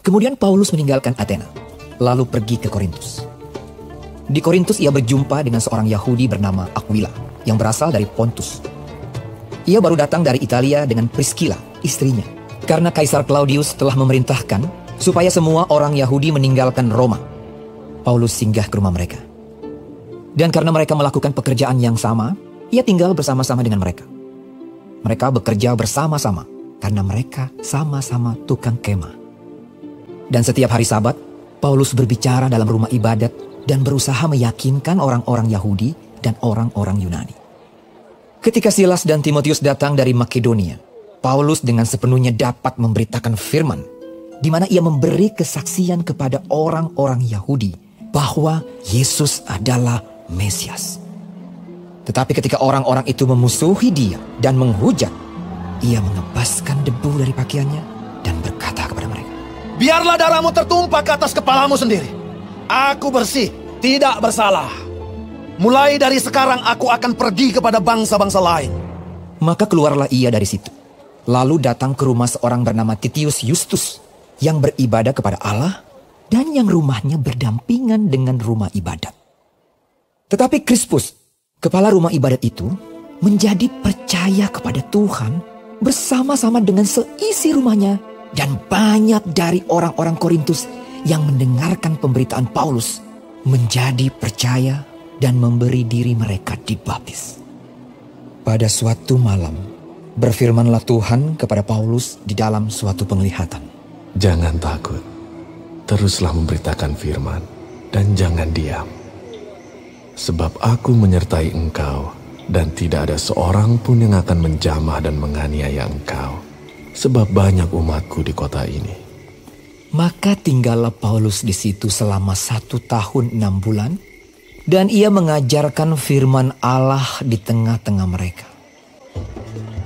Kemudian Paulus meninggalkan Athena, lalu pergi ke Korintus. Di Korintus ia berjumpa dengan seorang Yahudi bernama Aquila yang berasal dari Pontus. Ia baru datang dari Italia dengan Priscilla, istrinya. Karena Kaisar Claudius telah memerintahkan supaya semua orang Yahudi meninggalkan Roma, Paulus singgah ke rumah mereka. Dan karena mereka melakukan pekerjaan yang sama, ia tinggal bersama-sama dengan mereka. Mereka bekerja bersama-sama karena mereka sama-sama tukang kemah. Dan setiap hari Sabat, Paulus berbicara dalam rumah ibadat dan berusaha meyakinkan orang-orang Yahudi dan orang-orang Yunani. Ketika Silas dan Timotius datang dari Makedonia, Paulus dengan sepenuhnya dapat memberitakan firman, di mana ia memberi kesaksian kepada orang-orang Yahudi bahwa Yesus adalah Mesias. Tetapi ketika orang-orang itu memusuhi dia dan menghujat, ia mengebaskan debu dari pakaiannya dan berkata kepada mereka, "Biarlah darahmu tertumpah ke atas kepalamu sendiri. Aku bersih, tidak bersalah. Mulai dari sekarang aku akan pergi kepada bangsa-bangsa lain." Maka keluarlah ia dari situ, lalu datang ke rumah seorang bernama Titius Justus, yang beribadah kepada Allah dan yang rumahnya berdampingan dengan rumah ibadat. Tetapi Krispus, kepala rumah ibadat itu, menjadi percaya kepada Tuhan bersama-sama dengan seisi rumahnya, dan banyak dari orang-orang Korintus yang mendengarkan pemberitaan Paulus menjadi percaya dan memberi diri mereka dibaptis. Pada suatu malam, berfirmanlah Tuhan kepada Paulus di dalam suatu penglihatan. "Jangan takut, teruslah memberitakan firman dan jangan diam. Sebab aku menyertai engkau dan tidak ada seorang pun yang akan menjamah dan menganiaya engkau. Sebab banyak umatku di kota ini." Maka tinggallah Paulus di situ selama 1 tahun 6 bulan, dan ia mengajarkan firman Allah di tengah-tengah mereka.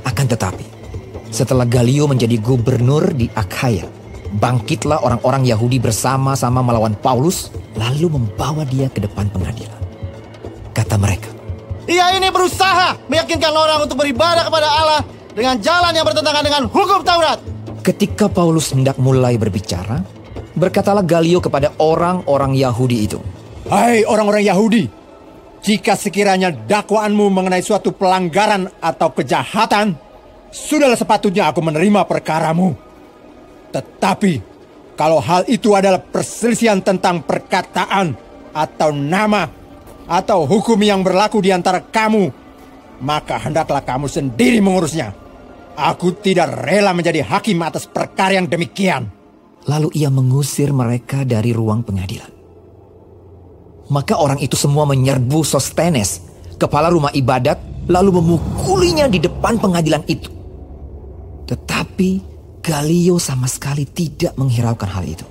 Akan tetapi, setelah Galio menjadi gubernur di Akhaya, bangkitlah orang-orang Yahudi bersama-sama melawan Paulus, lalu membawa dia ke depan pengadilan. Kata mereka, "Ia ini berusaha meyakinkan orang untuk beribadah kepada Allah dengan jalan yang bertentangan dengan hukum Taurat." Ketika Paulus hendak mulai berbicara, berkatalah Galio kepada orang-orang Yahudi itu, "Hai orang-orang Yahudi, jika sekiranya dakwaanmu mengenai suatu pelanggaran atau kejahatan, sudahlah sepatutnya aku menerima perkaramu. Tetapi kalau hal itu adalah perselisihan tentang perkataan atau nama atau hukum yang berlaku di antara kamu, maka hendaklah kamu sendiri mengurusnya. Aku tidak rela menjadi hakim atas perkara yang demikian." Lalu ia mengusir mereka dari ruang pengadilan. Maka orang itu semua menyerbu Sostenes, kepala rumah ibadat, lalu memukulinya di depan pengadilan itu. Tetapi Galio sama sekali tidak menghiraukan hal itu.